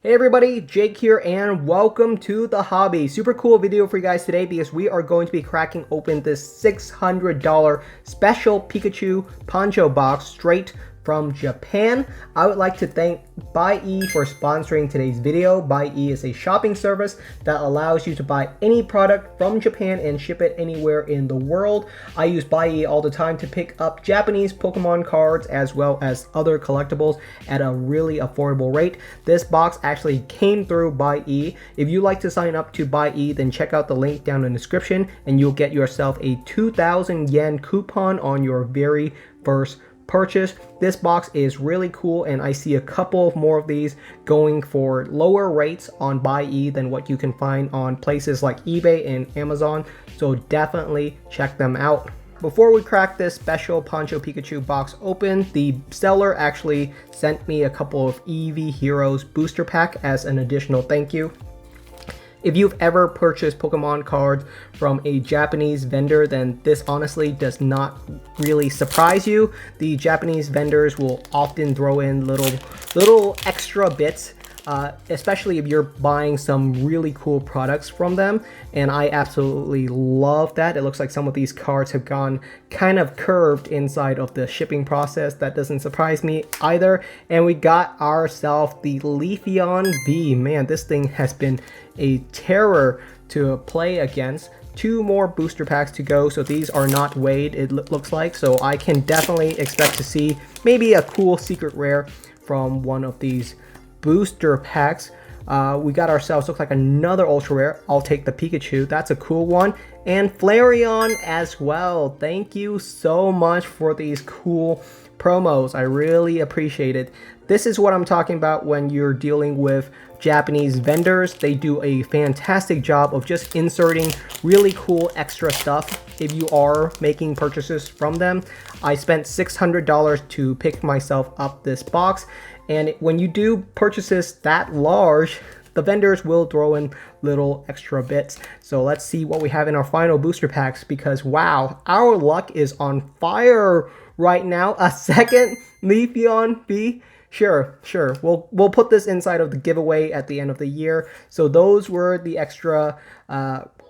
Hey everybody, Jake here and welcome to the hobby. Super cool video for you guys today because we are going to be cracking open this $600 special Pikachu Poncho box straight from Japan. I would like to thank Buyee for sponsoring today's video. Buyee is a shopping service that allows you to buy any product from Japan and ship it anywhere in the world. I use Buyee all the time to pick up Japanese Pokemon cards as well as other collectibles at a really affordable rate. This box actually came through Buyee. If you like to sign up to Buyee, then check out the link down in the description and you'll get yourself a 2,000 yen coupon on your very first purchase. This box is really cool and I see a couple more of these going for lower rates on Buyee than what you can find on places like eBay and Amazon, so definitely check them out. Before we crack this special Poncho Pikachu box open, the seller actually sent me a couple of EV Heroes booster pack as an additional thank you. If you've ever purchased Pokemon cards from a Japanese vendor, then this honestly does not really surprise you. The Japanese vendors will often throw in little extra bits, especially if you're buying some really cool products from them, and I absolutely love that. It looks like some of these cards have gone kind of curved inside of the shipping process. That doesn't surprise me either. And we got ourselves the Leafeon V. Man, this thing has been a terror to play against. Two more booster packs to go, so these are not weighed, it looks like, so I can definitely expect to see maybe a cool secret rare from one of these booster packs. We got ourselves, looks like another ultra rare. I'll take the Pikachu, that's a cool one, and Flareon as well. Thank you so much for these cool promos, I really appreciate it. This is what I'm talking about when you're dealing with Japanese vendors. They do a fantastic job of just inserting really cool extra stuff if you are making purchases from them. I spent $600 to pick myself up this box, and when you do purchases that large, the vendors will throw in little extra bits. So let's see what we have in our final booster packs, because wow, our luck is on fire right now. A second Leafeon V. Sure. We'll put this inside of the giveaway at the end of the year. So those were the extra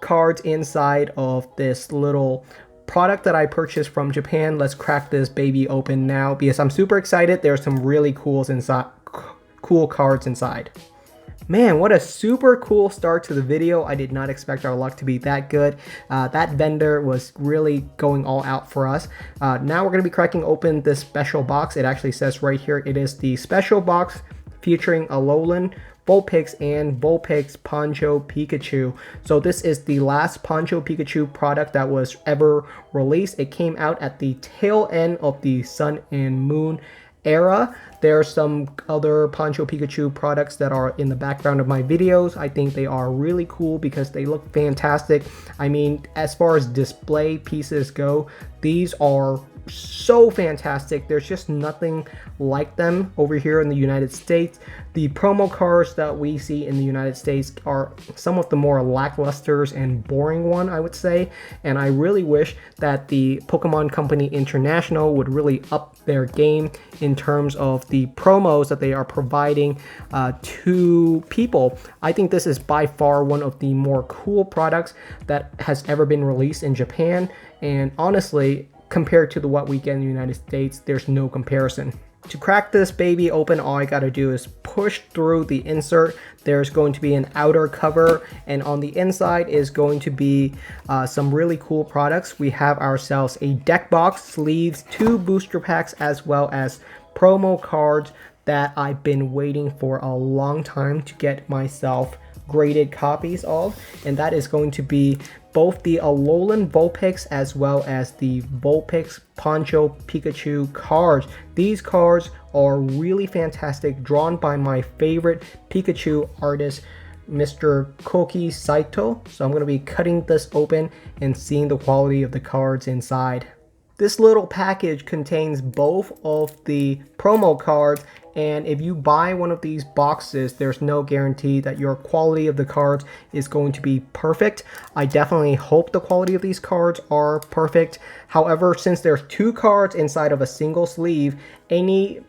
cards inside of this little product that I purchased from Japan. Let's crack this baby open now because I'm super excited. There's some really cool cards inside. Man, what a super cool start to the video. I did not expect our luck to be that good. That vendor was really going all out for us. Now we're going to be cracking open this special box. It actually says right here, it is the special box featuring Alolan, Vulpix, and Vulpix Poncho Pikachu. So this is the last Poncho Pikachu product that was ever released. It came out at the tail end of the Sun and Moon era. There are some other Poncho Pikachu products that are in the background of my videos. I think they are really cool because they look fantastic. I mean, as far as display pieces go, these are so fantastic. There's just nothing like them over here in the United States. The promo cards that we see in the United States are some of the more lacklusters and boring one, I would say, and I really wish that the Pokemon Company International would really up their game in terms of the promos that they are providing to people. I think this is by far one of the more cool products that has ever been released in Japan, and honestly, compared to what we get in the United States, there's no comparison. To crack this baby open, all I gotta do is push through the insert. There's going to be an outer cover, and on the inside is going to be some really cool products. We have ourselves a deck box, sleeves, 2 booster packs, as well as promo cards that I've been waiting for a long time to get myself graded copies of, and that is going to be both the Alolan Vulpix as well as the Vulpix Poncho Pikachu cards. These cards are really fantastic, drawn by my favorite Pikachu artist, Mr. Koki Saito. So I'm going to be cutting this open and seeing the quality of the cards inside. This little package contains both of the promo cards, and if you buy one of these boxes, there's no guarantee that your quality of the cards is going to be perfect. I definitely hope the quality of these cards are perfect. However, since there's 2 cards inside of a single sleeve, any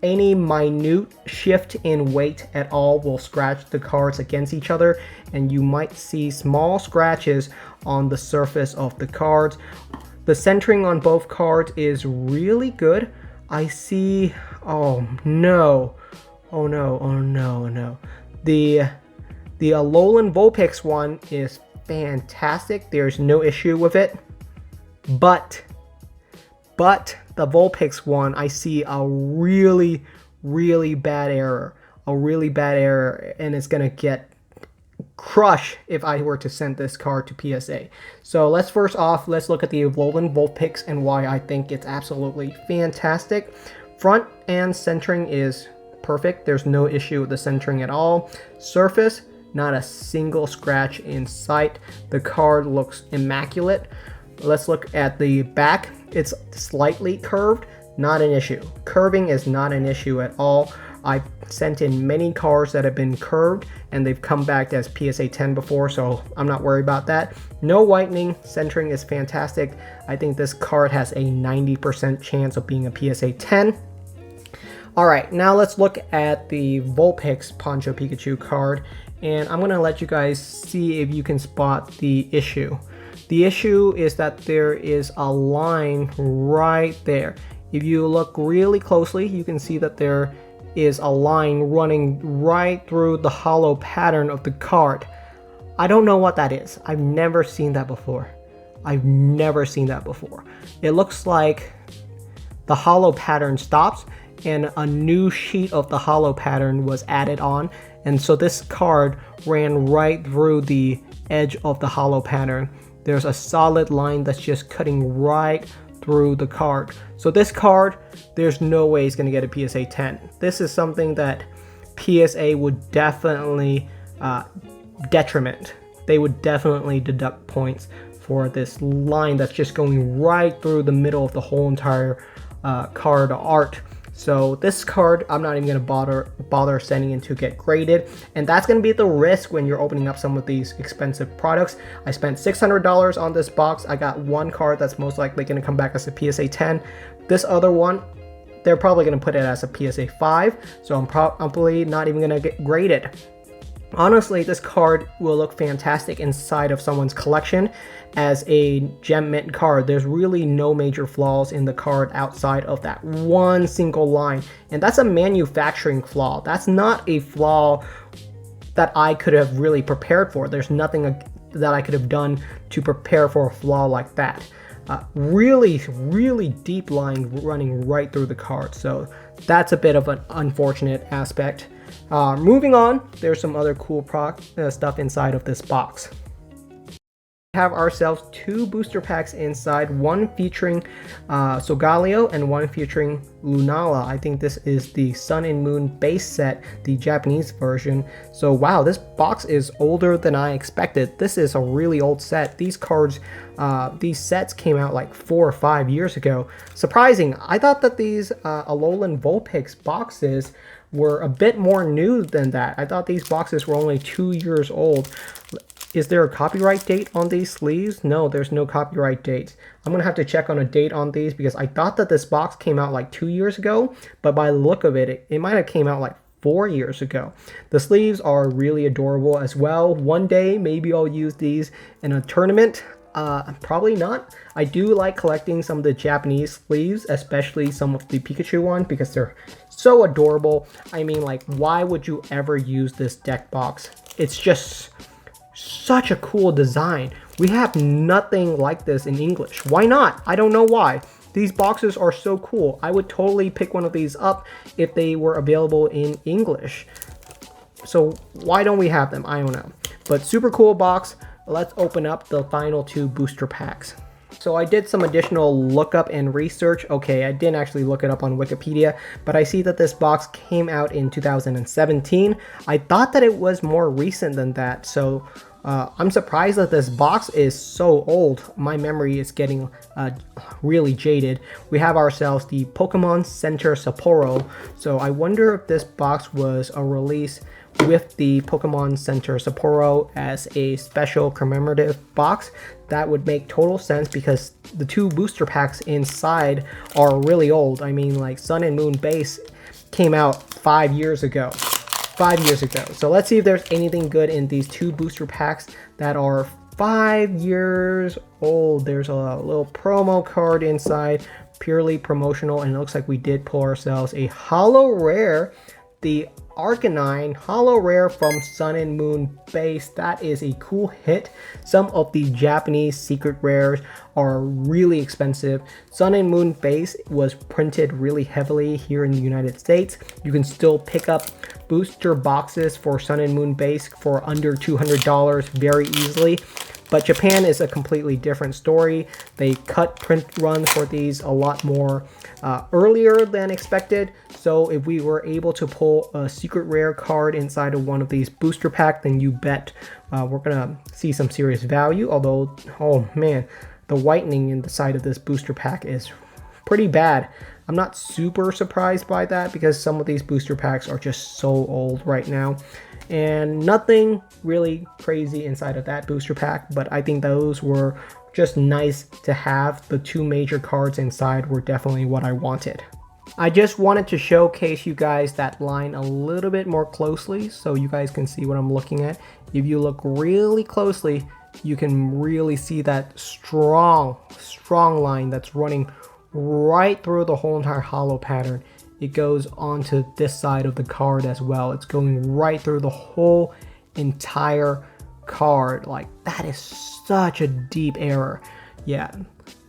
any minute shift in weight at all will scratch the cards against each other, and you might see small scratches on the surface of the cards. The centering on both cards is really good. I see, oh no, oh no, oh no, no. The Alolan Vulpix one is fantastic. There's no issue with it. But the Vulpix one, I see a really bad error. A really bad error, and it's gonna get crushed if I were to send this card to PSA. So let's look at the Alolan Vulpix and why I think it's absolutely fantastic. Front and centering is perfect. There's no issue with the centering at all. Surface, not a single scratch in sight. The card looks immaculate. Let's look at the back. It's slightly curved, not an issue. Curving is not an issue at all. I've sent in many cards that have been curved and they've come back as PSA 10 before, so I'm not worried about that. No whitening, centering is fantastic. I think this card has a 90% chance of being a PSA 10. Alright, now let's look at the Vulpix Poncho Pikachu card, and I'm going to let you guys see if you can spot the issue. The issue is that there is a line right there. If you look really closely, you can see that there is a line running right through the hollow pattern of the card. I don't know what that is. I've never seen that before. I've never seen that before. It looks like the hollow pattern stops and a new sheet of the hollow pattern was added on, and so this card ran right through the edge of the hollow pattern. There's a solid line that's just cutting right through the card. So this card, there's no way it's going to get a PSA 10. This is something that PSA would definitely detriment. They would definitely deduct points for this line that's just going right through the middle of the whole entire card art. So this card, I'm not even going to bother sending in to get graded, and that's going to be the risk when you're opening up some of these expensive products. I spent $600 on this box. I got one card that's most likely going to come back as a PSA 10. This other one, they're probably going to put it as a PSA 5, so I'm probably not even going to get graded. Honestly, this card will look fantastic inside of someone's collection as a gem mint card. There's really no major flaws in the card outside of that one single line, and that's a manufacturing flaw. That's not a flaw that I could have really prepared for. There's nothing that I could have done to prepare for a flaw like that. Really deep line running right through the card, so that's a bit of an unfortunate aspect. Moving on, there's some other cool stuff inside of this box. We have ourselves two booster packs inside, one featuring Solgaleo and one featuring Lunala. I think this is the Sun and Moon base set, the Japanese version. So wow, this box is older than I expected. This is a really old set. These cards, these sets came out like 4 or 5 years ago. Surprising. I thought that these Alolan Vulpix boxes were a bit more new than that. I thought these boxes were only 2 years old. Is there a copyright date on these sleeves? No, there's no copyright date. I'm gonna have to check on a date on these because I thought that this box came out like 2 years ago, but by the look of it, it might have came out like 4 years ago. The sleeves are really adorable as well. One day, maybe I'll use these in a tournament. Probably not. I do like collecting some of the Japanese sleeves, especially some of the Pikachu ones, because they're so adorable. I mean, like, why would you ever use this deck box? It's just such a cool design. We have nothing like this in English. Why not? I don't know why. These boxes are so cool. I would totally pick one of these up if they were available in English. So why don't we have them? I don't know. But super cool box. Let's open up the final two booster packs. So I did some additional lookup and research. Okay, I didn't actually look it up on Wikipedia, but I see that this box came out in 2017. I thought that it was more recent than that, so I'm surprised that this box is so old. My memory is getting really jaded. We have ourselves the Pokemon Center Sapporo, so I wonder if this box was a release with the Pokemon Center Sapporo as a special commemorative box. That would make total sense because the two booster packs inside are really old. I mean, like, Sun and Moon base came out 5 years ago. 5 years ago. So let's see if there's anything good in these 2 booster packs that are 5 years old. There's a little promo card inside, purely promotional, and it looks like we did pull ourselves a holo rare, the Arcanine holo rare from Sun and Moon base. That is a cool hit. Some of the Japanese secret rares are really expensive. Sun and Moon base was printed really heavily here in the United States. You can still pick up booster boxes for Sun and Moon base for under $200 very easily. But Japan is a completely different story. They cut print runs for these a lot more earlier than expected. So if we were able to pull a secret rare card inside of one of these booster packs, then you bet we're gonna see some serious value. Although, oh man, the whitening in the side of this booster pack is pretty bad. I'm not super surprised by that because some of these booster packs are just so old right now. And nothing really crazy inside of that booster pack, but I think those were just nice to have. The 2 major cards inside were definitely what I wanted. I just wanted to showcase you guys that line a little bit more closely so you guys can see what I'm looking at. If you look really closely, you can really see that strong line that's running right through the whole entire holo pattern. It goes onto this side of the card as well. It's going right through the whole entire card. Like, that is such a deep error. Yeah,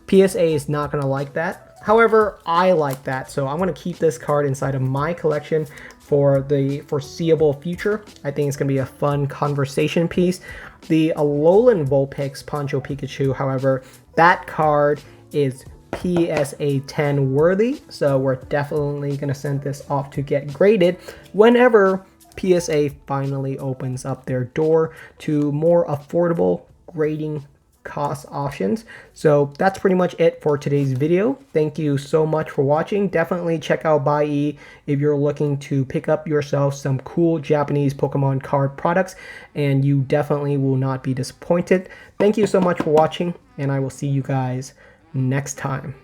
PSA is not gonna like that. However, I like that, so I'm gonna keep this card inside of my collection for the foreseeable future. I think it's gonna be a fun conversation piece. The Alolan Vulpix Poncho Pikachu, however, that card is PSA 10 worthy, so we're definitely going to send this off to get graded whenever PSA finally opens up their door to more affordable grading cost options. So that's pretty much it for today's video. Thank you so much for watching. Definitely check out Buyee if you're looking to pick up yourself some cool Japanese Pokemon card products, and you definitely will not be disappointed. Thank you so much for watching, and I will see you guys next time.